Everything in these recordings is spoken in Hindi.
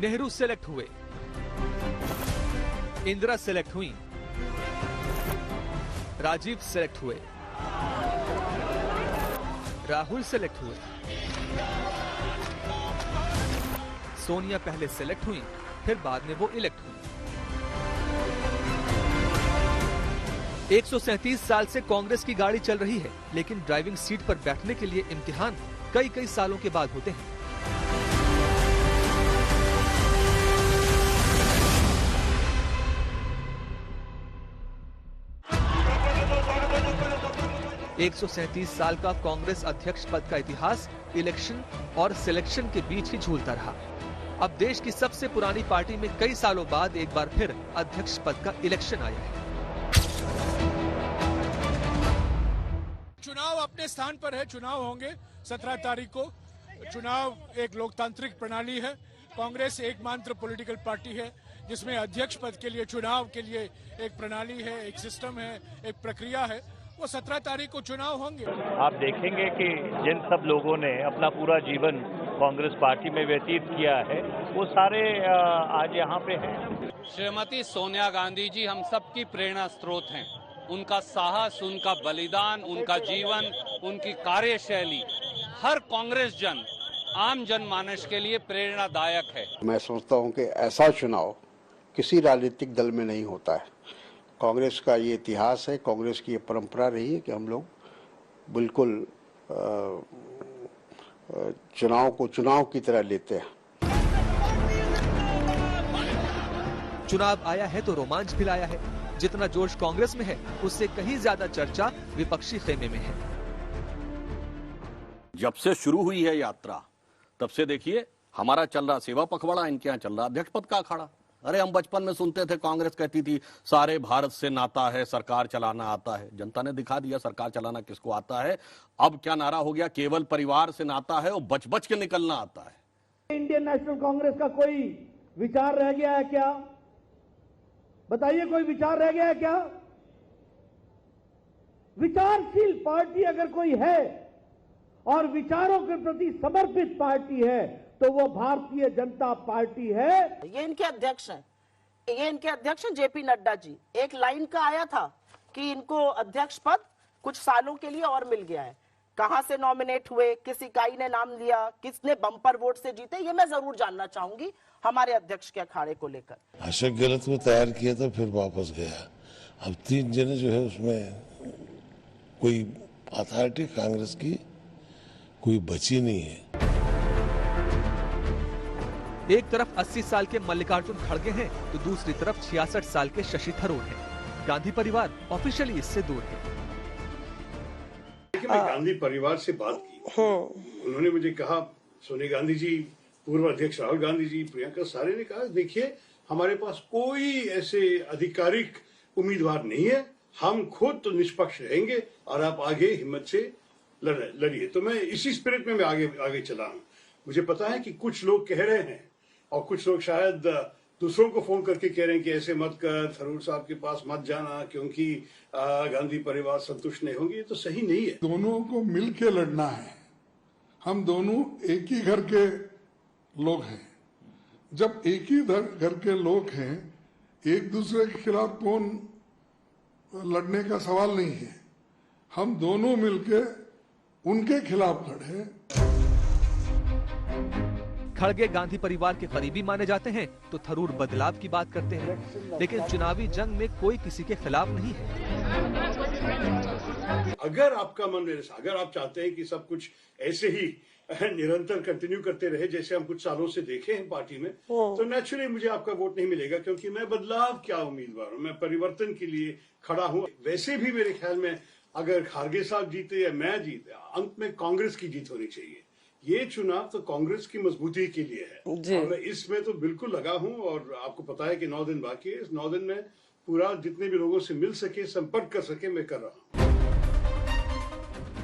नेहरू सेलेक्ट हुए, इंदिरा सेलेक्ट हुई, राजीव सेलेक्ट हुए, राहुल सेलेक्ट हुए, सोनिया पहले सेलेक्ट हुई, फिर बाद में वो इलेक्ट हुई। 137 साल से कांग्रेस की गाड़ी चल रही है, लेकिन ड्राइविंग सीट पर बैठने के लिए इम्तिहान कई कई सालों के बाद होते हैं। एक 137 साल का कांग्रेस अध्यक्ष पद का इतिहास इलेक्शन और सिलेक्शन के बीच ही झूलता रहा। अब देश की सबसे पुरानी पार्टी में कई सालों बाद एक बार फिर अध्यक्ष पद का इलेक्शन आया है। चुनाव अपने स्थान पर है, चुनाव होंगे 17 तारीख को। चुनाव एक लोकतांत्रिक प्रणाली है। कांग्रेस एकमात्र पॉलिटिकल पार्टी है जिसमें अध्यक्ष पद के लिए चुनाव के लिए एक प्रणाली है, एक सिस्टम है, एक प्रक्रिया है। वो 17 तारीख को चुनाव होंगे। आप देखेंगे कि जिन सब लोगों ने अपना पूरा जीवन कांग्रेस पार्टी में व्यतीत किया है वो सारे आज यहाँ पे हैं। श्रीमती सोनिया गांधी जी हम सबकी प्रेरणा स्रोत हैं। उनका साहस, उनका बलिदान, उनका जीवन, उनकी कार्यशैली हर कांग्रेस जन, आम जनमानस के लिए प्रेरणादायक है। मैं सोचता हूँ कि ऐसा चुनाव किसी राजनीतिक दल में नहीं होता है। कांग्रेस का ये इतिहास है, कांग्रेस की ये परंपरा रही है कि हम लोग बिल्कुल चुनाव को चुनाव की तरह लेते हैं। चुनाव आया है तो रोमांच भी लाया है। जितना जोश कांग्रेस में है उससे कहीं ज्यादा चर्चा विपक्षी खेमे में है। जब से शुरू हुई है यात्रा तब से देखिए हमारा चल रहा सेवा पखवाड़ा, इनके यहाँ चल रहा अध्यक्ष पद का अखाड़ा। अरे हम बचपन में सुनते थे, कांग्रेस कहती थी सारे भारत से नाता है, सरकार चलाना आता है। जनता ने दिखा दिया सरकार चलाना किसको आता है। अब क्या नारा हो गया, केवल परिवार से नाता है और बच बच के निकलना आता है। इंडियन नेशनल कांग्रेस का कोई विचार रह गया है क्या? बताइए, कोई विचार रह गया है क्या? विचारशील पार्टी अगर कोई है और विचारों के प्रति समर्पित पार्टी है तो वो भारतीय जनता पार्टी है। ये इनके अध्यक्ष हैं, ये इनके अध्यक्ष हैं जेपी नड्डा जी। एक लाइन का आया था कि इनको अध्यक्ष पद कुछ सालों के लिए और मिल गया है। कहां से नॉमिनेट हुए, किस इकाई ने नाम लिया, किसने बम्पर वोट से जीते, ये मैं जरूर जानना चाहूंगी हमारे अध्यक्ष के अखाड़े को लेकर। अशोक गहलोत को तैयार किया था, फिर वापस गया। अब 3 जने जो है उसमें कोई अथॉरिटी कांग्रेस की कोई बची नहीं है। एक तरफ 80 साल के मल्लिकार्जुन खड़गे हैं तो दूसरी तरफ 66 साल के शशि थरूर हैं। गांधी परिवार ऑफिशियली इससे दूर है। मैं गांधी परिवार से बात की, उन्होंने मुझे कहा, सोनिया गांधी जी, पूर्व अध्यक्ष राहुल गांधी जी, प्रियंका, सारे ने कहा देखिए हमारे पास कोई ऐसे आधिकारिक उम्मीदवार नहीं है, हम खुद तो निष्पक्ष रहेंगे और आप आगे हिम्मत से लड़िए। तो मैं इसी स्पिरिट में मैं आगे चला हूँ। मुझे पता है कि कुछ लोग कह रहे हैं और कुछ लोग शायद दूसरों को फोन करके कह रहे हैं कि ऐसे मत कर, थरूर साहब के पास मत जाना क्योंकि गांधी परिवार संतुष्ट नहीं होंगे। ये तो सही नहीं है। दोनों को मिल के लड़ना है। हम दोनों एक ही घर के लोग हैं। जब एक ही घर के लोग हैं, एक दूसरे के खिलाफ कौन लड़ने का सवाल नहीं है। हम दोनों मिलके उनके खिलाफ लड़े। खड़गे गांधी परिवार के करीबी माने जाते हैं तो थरूर बदलाव की बात करते हैं, लेकिन चुनावी जंग में कोई किसी के खिलाफ नहीं है। अगर आपका मन, अगर आप चाहते हैं कि सब कुछ ऐसे ही निरंतर कंटिन्यू करते रहे जैसे हम कुछ सालों से देखे हैं पार्टी में, तो नेचुरली मुझे आपका वोट नहीं मिलेगा, क्योंकि मैं बदलाव क्या उम्मीदवार हूँ, मैं परिवर्तन के लिए खड़ा हूँ। वैसे भी मेरे ख्याल में अगर खारगे साहब जीते या मैं जीते, अंत में कांग्रेस की जीत होनी चाहिए। ये चुनाव तो कांग्रेस की मजबूती के लिए है और मैं इसमें तो बिल्कुल लगा हूं। और आपको पता है कि 9 दिन बाकी है। इस 9 दिन में पूरा जितने भी लोगों से मिल सके, संपर्क कर सके, मैं कर रहा हूं।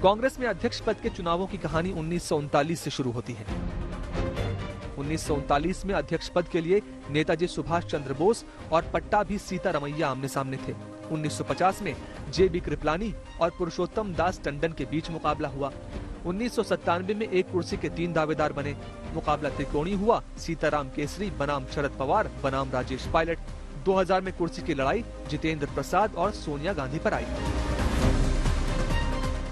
कांग्रेस में अध्यक्ष पद के चुनावों की कहानी 1939 से शुरू होती है। 1939 में अध्यक्ष पद के लिए नेताजी सुभाष चंद्र बोस और पट्टाभी सीतारमैया आमने सामने थे। 1950 में जेबी कृपलानी और पुरुषोत्तम दास टंडन के बीच मुकाबला हुआ। 1997 में एक कुर्सी के 3 दावेदार बने। मुकाबला त्रिकोणीय हुआ। सीताराम केसरी बनाम शरद पवार बनाम राजेश पायलट। 2000 में कुर्सी की लड़ाई जितेंद्र प्रसाद और सोनिया गांधी पर आई।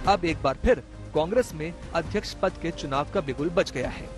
अब एक बार फिर कांग्रेस में अध्यक्ष पद के चुनाव का बिगुल बज गया है।